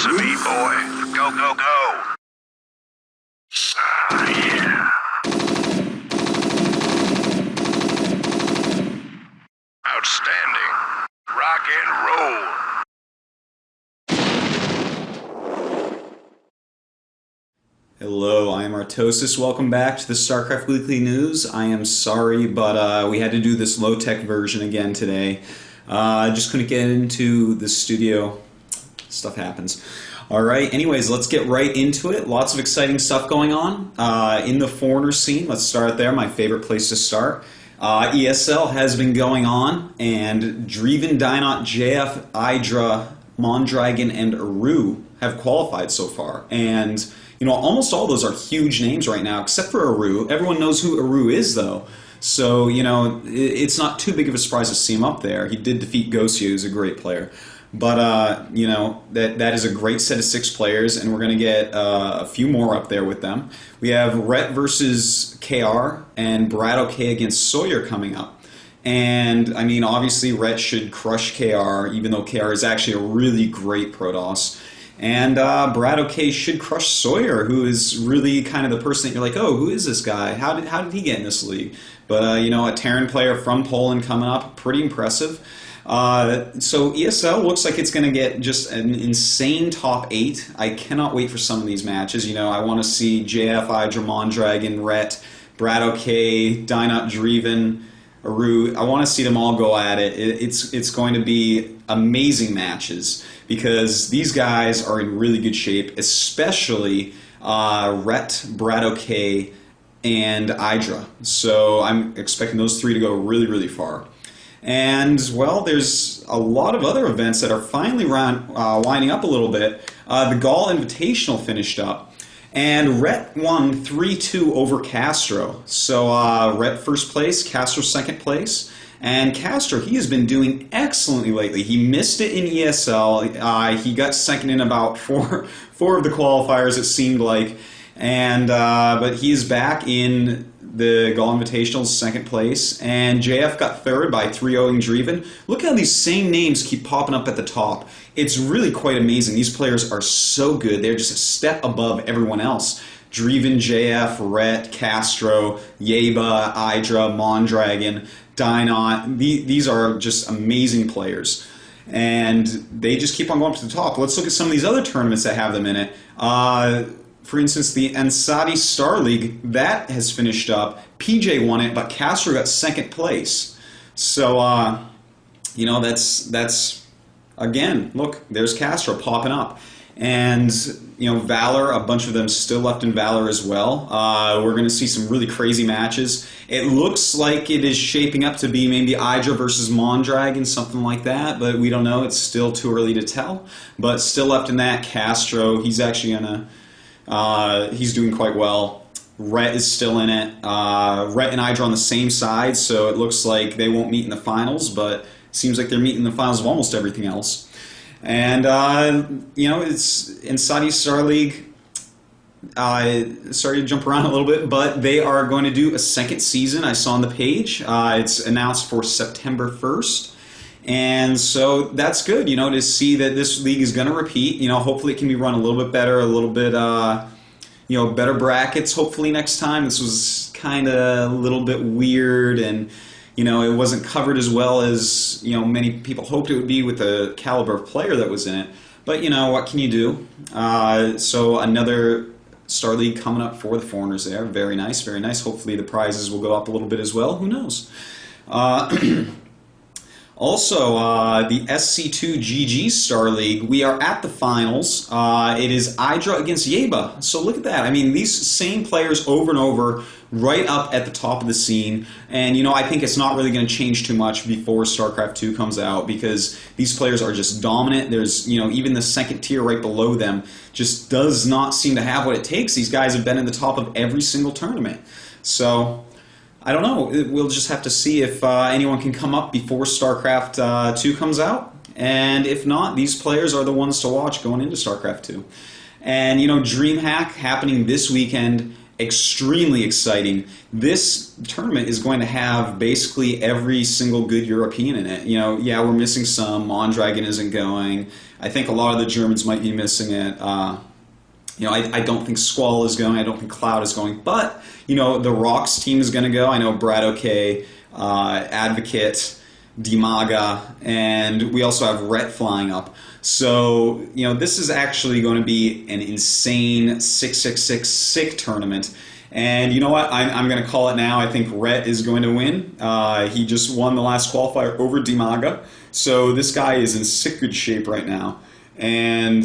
recipe, boy. Go, go, go. Yeah. Outstanding. Rock and roll. Hello, I am Artosis. Welcome back to the Starcraft Weekly News. I am sorry, but we had to do this low-tech version again today. I just couldn't get into the studio. Stuff happens. Alright, anyways, let's get right into it. Lots of exciting stuff going on in the foreigner scene. Let's start there, my favorite place to start. ESL has been going on, and Driven, Dynot, JF, Hydra, Mondragon, and Aru have qualified so far. And, you know, almost all those are huge names right now, except for Aru. Everyone knows who Aru is, though. So, you know, it's not too big of a surprise to see him up there. He did defeat Gosia, who's a great player. But, you know, that is a great set of 6 players, and we're going to get a few more up there with them. We have Rhett versus KR and Brad OK against Sawyer coming up. And, I mean, obviously Rhett should crush KR, even though KR is actually a really great Protoss. And Brad OK should crush Sawyer, who is really kind of the person that you're like, oh, who is this guy? How did he get in this league? But, you know, a Terran player from Poland coming up, pretty impressive. So ESL looks like it's going to get just an insane top 8. I cannot wait for some of these matches. You know, I want to see JF, Hydra, Mondragon, Rhett, Brad OK, Dynot, Driven, Aru. I want to see them all go at it. It's going to be amazing matches because these guys are in really good shape, especially Rhett, Brad OK, and Hydra. So I'm expecting those 3 to go really, really far. And, well, there's a lot of other events that are finally winding up a little bit. The Gall Invitational finished up, and Rhett won 3-2 over Castro. So Rhett first place, Castro second place. And Castro, he has been doing excellently lately. He missed it in ESL. He got second in about four of the qualifiers, it seemed like. And but he is back in the Gall Invitational's second place, and JF got third by 3-0ing Driven. Look how these same names keep popping up at the top. It's really quite amazing. These players are so good. They're just a step above everyone else. Driven, JF, Rhett, Castro, Yeba, Hydra, Mondragon, Dynot. These are just amazing players. And they just keep on going up to the top. Let's look at some of these other tournaments that have them in it. For instance, the SC2 Star League, that has finished up. PJ won it, but Castro got second place. So, you know, that's again, look, there's Castro popping up. And, you know, Valor, a bunch of them still left in Valor as well. We're going to see some really crazy matches. It looks like it is shaping up to be maybe Hydra versus Mondragon, something like that, but we don't know. It's still too early to tell. But still left in that, Castro, he's actually going to... he's doing quite well. Rhett is still in it. Rhett and Hydra on the same side, so it looks like they won't meet in the finals, but it seems like they're meeting in the finals of almost everything else. And, you know, it's SC2 Star League. Sorry to jump around a little bit, but they are going to do a second season. I saw on the page. It's announced for September 1st. And so that's good, you know, to see that this league is going to repeat. You know, hopefully it can be run a little bit better, a little bit, you know, better brackets hopefully next time. This was kind of a little bit weird, and, you know, it wasn't covered as well as, you know, many people hoped it would be with the caliber of player that was in it. But, you know, what can you do? So another Star League coming up for the foreigners there. Very nice, very nice. Hopefully the prizes will go up a little bit as well. Who knows? Also, the SC2 GG Star League, we are at the finals. It is Hydra against Yeba. So look at that. I mean, these same players over and over, right up at the top of the scene. And, you know, I think it's not really going to change too much before Starcraft II comes out because these players are just dominant. There's, you know, even the second tier right below them just does not seem to have what it takes. These guys have been in the top of every single tournament. So... I don't know. We'll just have to see if anyone can come up before StarCraft 2 comes out. And if not, these players are the ones to watch going into StarCraft 2. And, you know, DreamHack happening this weekend extremely exciting. This tournament is going to have basically every single good European in it. Yeah, we're missing some. Mondragon isn't going. I think a lot of the Germans might be missing it. I don't think Squall is going. I don't think Cloud is going. But, the Rocks team is going to go. I know Brad OK, Advocate, Dimaga, and we also have Rhett flying up. So, this is actually going to be an insane 666 sick tournament. And you know what? I'm going to call it now. I think Rhett is going to win. He just won the last qualifier over Dimaga. So this guy is in sick good shape right now. And,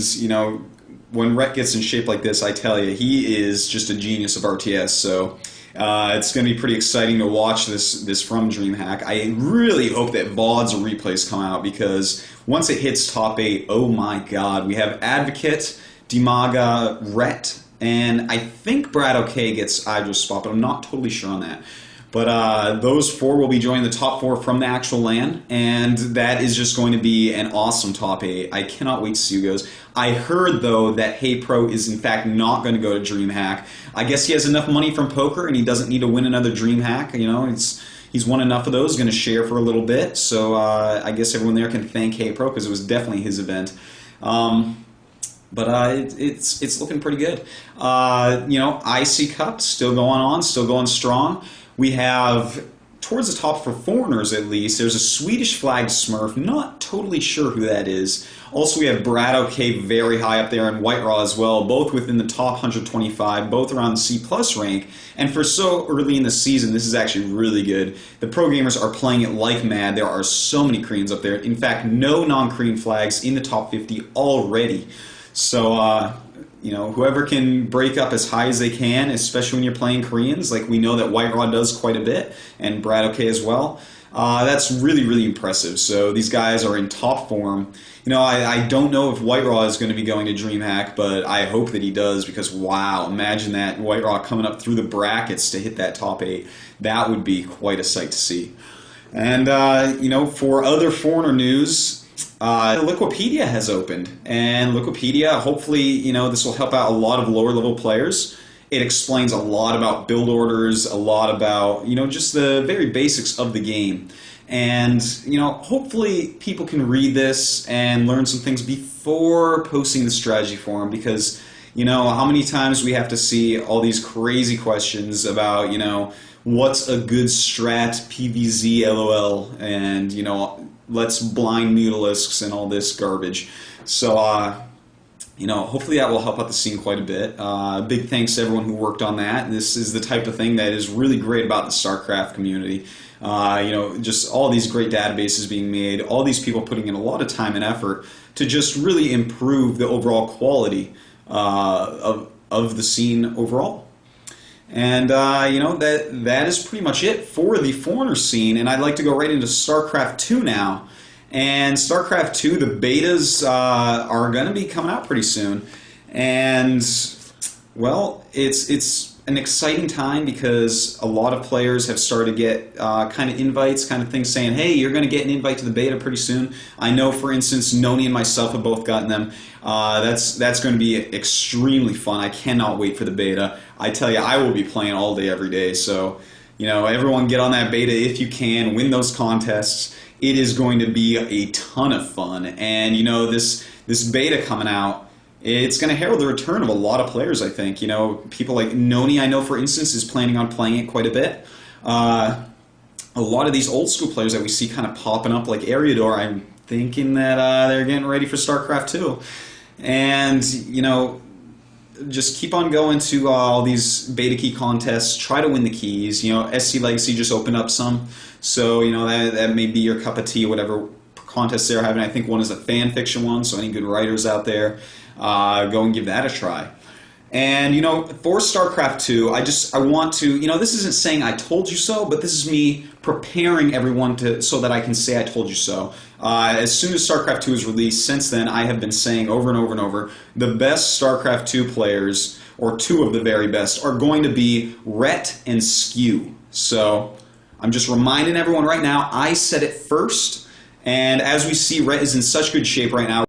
when Rhett gets in shape like this, I tell you, he is just a genius of RTS. So it's going to be pretty exciting to watch this from DreamHack. I really hope that VODs or replays come out, because once it hits top 8, oh my god, we have Advocate, Dimaga, Rhett, and I think Brad OK gets Idra's spot, but I'm not totally sure on that. But those 4 will be joining the top 4 from the actual LAN, and that is just going to be an awesome top 8. I cannot wait to see who goes. I heard, though, that Hey Pro is in fact not going to go to DreamHack. I guess he has enough money from poker, and he doesn't need to win another DreamHack. He's won enough of those, going to share for a little bit. So I guess everyone there can thank Hey Pro, because it was definitely his event. But it's looking pretty good. IC Cup still going on, still going strong. We have, towards the top for foreigners at least, there's a Swedish flagged Smurf, not totally sure who that is. Also we have Brad OK very high up there, and White Raw as well, both within the top 125, both around the C+ rank. And for so early in the season, this is actually really good. The pro gamers are playing it like mad. There are so many Koreans up there. In fact, no non-Korean flags in the top 50 already. So, whoever can break up as high as they can, especially when you're playing Koreans, like we know that White Raw does quite a bit, and Brad OK as well, that's really, really impressive. So these guys are in top form. I don't know if White Raw is going to be going to DreamHack, but I hope that he does, because wow, imagine that, White Raw coming up through the brackets to hit that top 8. That would be quite a sight to see. And, for other foreigner news, Liquipedia has opened, and Liquipedia, hopefully, this will help out a lot of lower level players. It explains a lot about build orders, a lot about, just the very basics of the game. And, hopefully people can read this and learn some things before posting the strategy forum, because, how many times we have to see all these crazy questions about, what's a good strat, PVZ, LOL, and, let's blind Mutalisks and all this garbage. So, hopefully that will help out the scene quite a bit. Big thanks to everyone who worked on that. This is the type of thing that is really great about the StarCraft community. Just all these great databases being made, all these people putting in a lot of time and effort to just really improve the overall quality of the scene overall. And, that is pretty much it for the foreigner scene, and I'd like to go right into Starcraft II now. And Starcraft II, the betas are going to be coming out pretty soon. And, well, it's an exciting time, because a lot of players have started to get kind of invites, kind of things saying, hey, you're going to get an invite to the beta pretty soon. I know, for instance, Noni and myself have both gotten them. That's going to be extremely fun. I cannot wait for the beta. I tell you, I will be playing all day, every day. So, everyone get on that beta if you can. Win those contests. It is going to be a ton of fun. And, this beta coming out, it's going to herald the return of a lot of players, I think. People like Noni, I know, for instance, is planning on playing it quite a bit. A lot of these old school players that we see kind of popping up, like Ariador, I'm thinking that they're getting ready for StarCraft II. And, just keep on going to all these beta key contests. Try to win the keys. SC Legacy just opened up some. So, that may be your cup of tea, whatever contests they're having. I think one is a fan fiction one, so any good writers out there, go and give that a try. And, for StarCraft II, I want to, this isn't saying I told you so, but this is me preparing everyone so that I can say I told you so. As soon as StarCraft II is released, since then, I have been saying over and over and over, the best StarCraft II players, or 2 of the very best, are going to be Rhett and Skew. So, I'm just reminding everyone right now, I said it first, and as we see, Rhett is in such good shape right now.